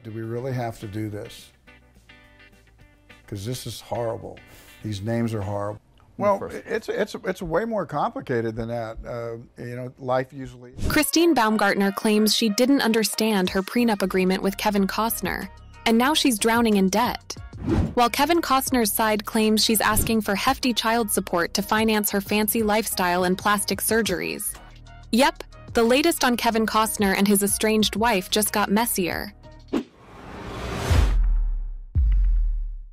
Do we really have to do this? Because this is horrible. These names are horrible. Well, it's way more complicated than that. You know, life usually... Christine Baumgartner claims she didn't understand her prenup agreement with Kevin Costner, and now she's drowning in debt. While Kevin Costner's side claims she's asking for hefty child support to finance her fancy lifestyle and plastic surgeries. Yep, the latest on Kevin Costner and his estranged wife just got messier.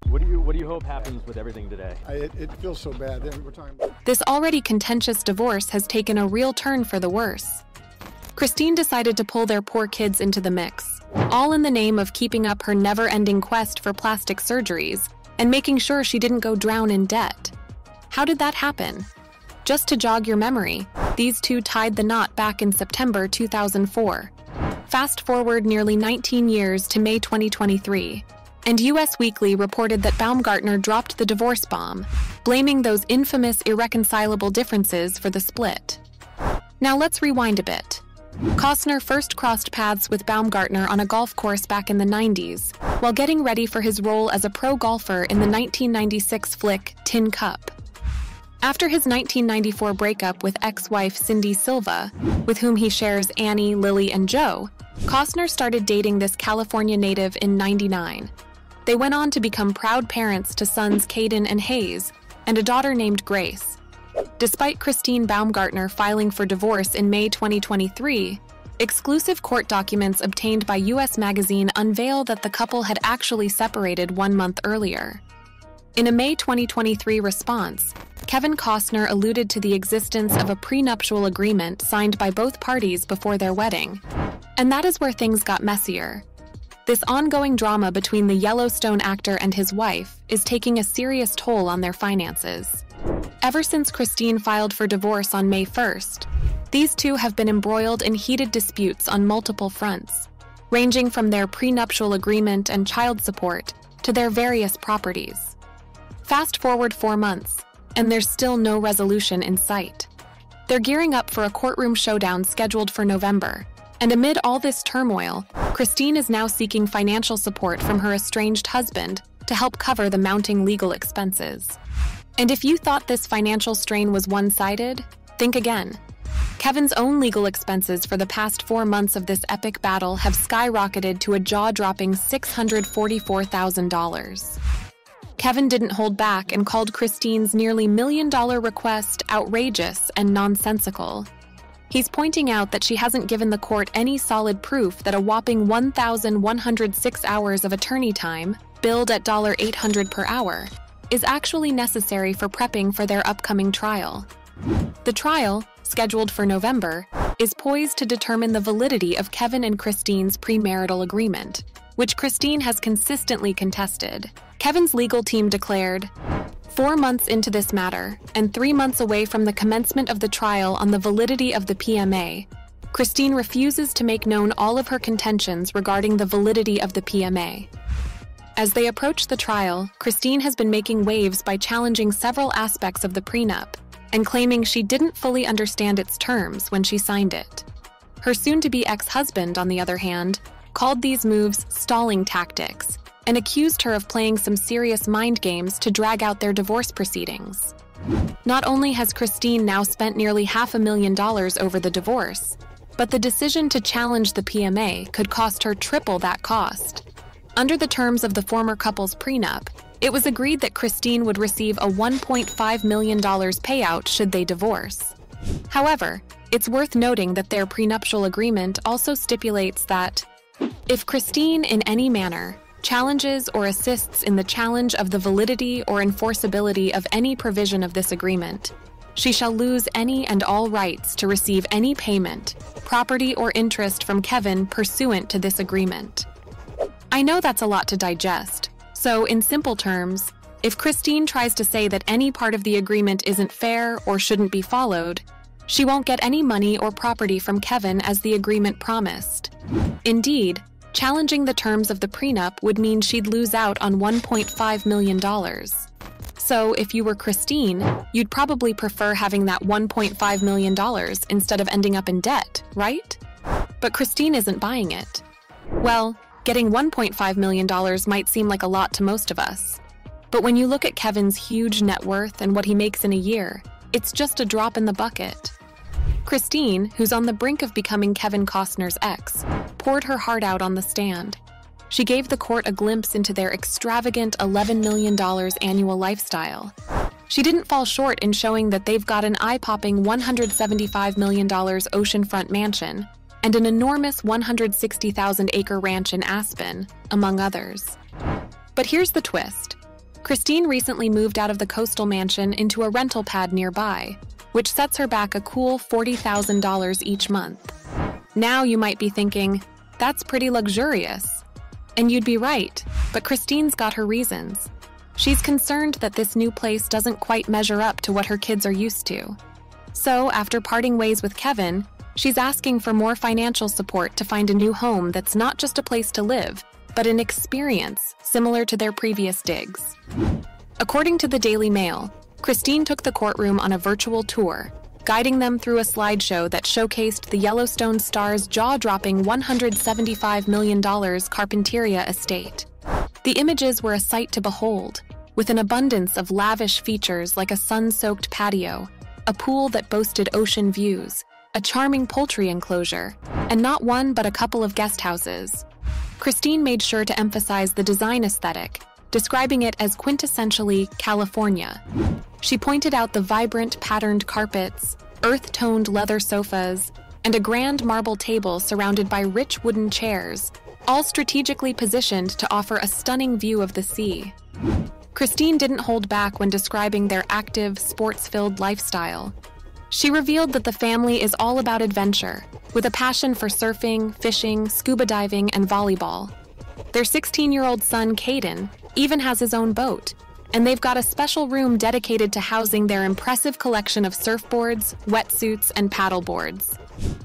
What do you hope happens with everything today? It feels so bad. We're talking about... This already contentious divorce has taken a real turn for the worse. Christine decided to pull their poor kids into the mix, all in the name of keeping up her never-ending quest for plastic surgeries and making sure she didn't go drown in debt. How did that happen? Just to jog your memory, these two tied the knot back in September 2004. Fast forward nearly 19 years to May 2023. And US Weekly reported that Baumgartner dropped the divorce bomb, blaming those infamous irreconcilable differences for the split. Now let's rewind a bit. Costner first crossed paths with Baumgartner on a golf course back in the 90s, while getting ready for his role as a pro golfer in the 1996 flick Tin Cup. After his 1994 breakup with ex-wife Cindy Silva, with whom he shares Annie, Lily, and Joe, Costner started dating this California native in '99. They went on to become proud parents to sons Caden and Hayes, and a daughter named Grace. Despite Christine Baumgartner filing for divorce in May 2023, exclusive court documents obtained by US Magazine unveil that the couple had actually separated 1 month earlier. In a May 2023 response, Kevin Costner alluded to the existence of a prenuptial agreement signed by both parties before their wedding. And that is where things got messier. This ongoing drama between the Yellowstone actor and his wife is taking a serious toll on their finances. Ever since Christine filed for divorce on May 1st, these two have been embroiled in heated disputes on multiple fronts, ranging from their prenuptial agreement and child support to their various properties. Fast forward 4 months, and there's still no resolution in sight. They're gearing up for a courtroom showdown scheduled for November. And amid all this turmoil, Christine is now seeking financial support from her estranged husband to help cover the mounting legal expenses. And if you thought this financial strain was one-sided, think again. Kevin's own legal expenses for the past 4 months of this epic battle have skyrocketed to a jaw-dropping $644,000. Kevin didn't hold back and called Christine's nearly $1 million request outrageous and nonsensical. He's pointing out that she hasn't given the court any solid proof that a whopping 1,106 hours of attorney time, billed at $800 per hour, is actually necessary for prepping for their upcoming trial. The trial, scheduled for November, is poised to determine the validity of Kevin and Christine's premarital agreement, which Christine has consistently contested. Kevin's legal team declared, 4 months into this matter, and 3 months away from the commencement of the trial on the validity of the PMA, Christine refuses to make known all of her contentions regarding the validity of the PMA. As they approach the trial, Christine has been making waves by challenging several aspects of the prenup and claiming she didn't fully understand its terms when she signed it. Her soon-to-be ex-husband, on the other hand, called these moves stalling tactics and accused her of playing some serious mind games to drag out their divorce proceedings. Not only has Christine now spent nearly $500,000 over the divorce, but the decision to challenge the PMA could cost her triple that cost. Under the terms of the former couple's prenup, it was agreed that Christine would receive a $1.5 million payout should they divorce. However, it's worth noting that their prenuptial agreement also stipulates that if Christine in any manner challenges or assists in the challenge of the validity or enforceability of any provision of this agreement, she shall lose any and all rights to receive any payment, property, or interest from Kevin pursuant to this agreement. I know that's a lot to digest, so in simple terms, if Christine tries to say that any part of the agreement isn't fair or shouldn't be followed, she won't get any money or property from Kevin as the agreement promised. Indeed, challenging the terms of the prenup would mean she'd lose out on $1.5 million. So if you were Christine, you'd probably prefer having that $1.5 million instead of ending up in debt, right? But Christine isn't buying it. Well, Getting $1.5 million might seem like a lot to most of us. But when you look at Kevin's huge net worth and what he makes in a year, it's just a drop in the bucket. Christine, who's on the brink of becoming Kevin Costner's ex, poured her heart out on the stand. She gave the court a glimpse into their extravagant $11 million annual lifestyle. She didn't fall short in showing that they've got an eye-popping $175 million oceanfront mansion and an enormous 160,000-acre ranch in Aspen, among others. But here's the twist. Christine recently moved out of the coastal mansion into a rental pad nearby, which sets her back a cool $40,000 each month. Now you might be thinking, that's pretty luxurious. And you'd be right, but Christine's got her reasons. She's concerned that this new place doesn't quite measure up to what her kids are used to. So, after parting ways with Kevin, she's asking for more financial support to find a new home that's not just a place to live, but an experience similar to their previous digs. According to the Daily Mail, Christine took the courtroom on a virtual tour, guiding them through a slideshow that showcased the Yellowstone Star's jaw-dropping $175 million Carpinteria estate. The images were a sight to behold, with an abundance of lavish features like a sun-soaked patio, a pool that boasted ocean views, a charming poultry enclosure, and not one but a couple of guest houses. Christine made sure to emphasize the design aesthetic, describing it as quintessentially California. She pointed out the vibrant patterned carpets, earth-toned leather sofas, and a grand marble table surrounded by rich wooden chairs, all strategically positioned to offer a stunning view of the sea. Christine didn't hold back when describing their active, sports-filled lifestyle. She revealed that the family is all about adventure, with a passion for surfing, fishing, scuba diving, and volleyball. Their 16-year-old son, Caden, even has his own boat, and they've got a special room dedicated to housing their impressive collection of surfboards, wetsuits, and paddleboards.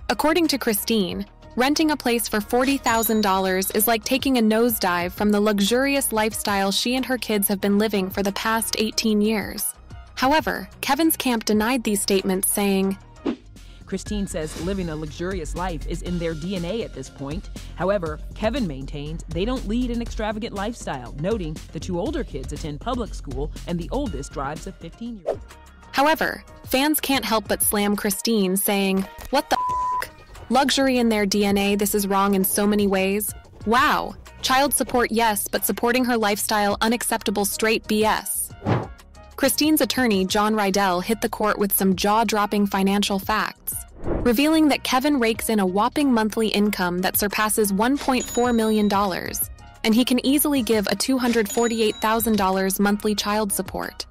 According to Christine, renting a place for $40,000 is like taking a nosedive from the luxurious lifestyle she and her kids have been living for the past 18 years. However, Kevin's camp denied these statements, saying, Christine says living a luxurious life is in their DNA at this point. However, Kevin maintains they don't lead an extravagant lifestyle, noting the two older kids attend public school and the oldest drives a 15-year-old. However, fans can't help but slam Christine, saying, "What the f***? Luxury in their DNA, this is wrong in so many ways. Wow, child support yes, but supporting her lifestyle unacceptable straight BS." Christine's attorney, John Rydell, hit the court with some jaw-dropping financial facts, revealing that Kevin rakes in a whopping monthly income that surpasses $1.4 million, and he can easily give a $248,000 monthly child support.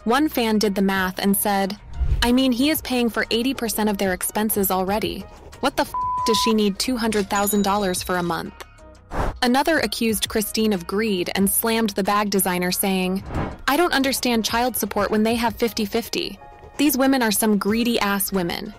One fan did the math and said, "I mean, he is paying for 80% of their expenses already. What the f*** does she need $200,000 for a month?" Another accused Christine of greed and slammed the bag designer, saying, "I don't understand child support when they have 50-50. These women are some greedy-ass women."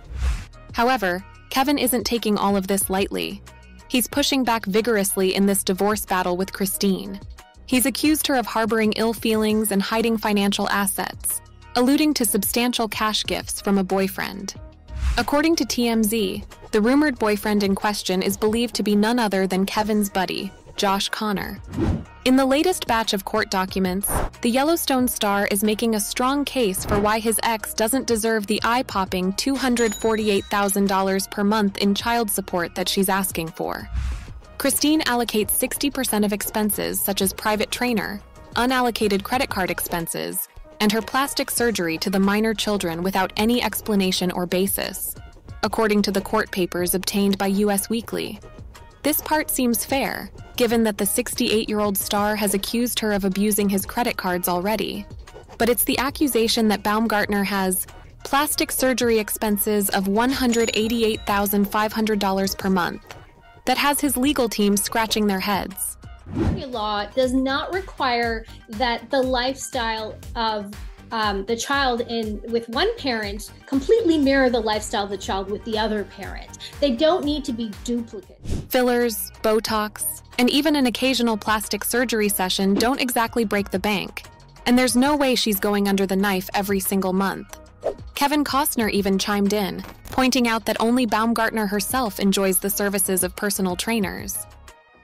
However, Kevin isn't taking all of this lightly. He's pushing back vigorously in this divorce battle with Christine. He's accused her of harboring ill feelings and hiding financial assets, alluding to substantial cash gifts from a boyfriend. According to TMZ, the rumored boyfriend in question is believed to be none other than Kevin's buddy, Josh Connor. In the latest batch of court documents, the Yellowstone Star is making a strong case for why his ex doesn't deserve the eye-popping $248,000 per month in child support that she's asking for. Christine allocates 60% of expenses such as private trainer, unallocated credit card expenses, and her plastic surgery to the minor children without any explanation or basis, according to the court papers obtained by US Weekly. This part seems fair, given that the 68-year-old star has accused her of abusing his credit cards already. But it's the accusation that Baumgartner has plastic surgery expenses of $188,500 per month that has his legal team scratching their heads. Law does not require that the lifestyle of the child with one parent completely mirror the lifestyle of the child with the other parent. They don't need to be duplicate. Fillers, Botox, and even an occasional plastic surgery session don't exactly break the bank, and there's no way she's going under the knife every single month. Kevin Costner even chimed in, pointing out that only Baumgartner herself enjoys the services of personal trainers.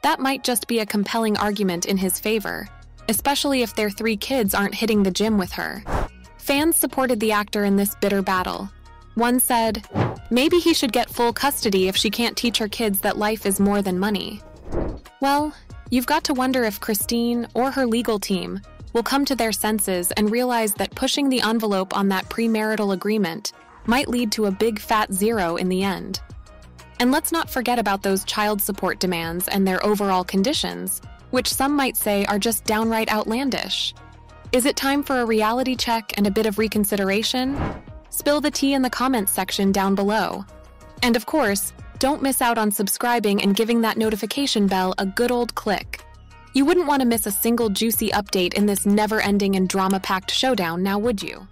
that might just be a compelling argument in his favor, especially if their 3 kids aren't hitting the gym with her. Fans supported the actor in this bitter battle. One said, maybe he should get full custody if she can't teach her kids that life is more than money. Well, you've got to wonder if Christine or her legal team will come to their senses and realize that pushing the envelope on that premarital agreement might lead to a big fat zero in the end. And let's not forget about those child support demands and their overall conditions, which some might say are just downright outlandish. Is it time for a reality check and a bit of reconsideration? Spill the tea in the comments section down below. And of course, don't miss out on subscribing and giving that notification bell a good old click. You wouldn't want to miss a single juicy update in this never-ending and drama-packed showdown, now would you?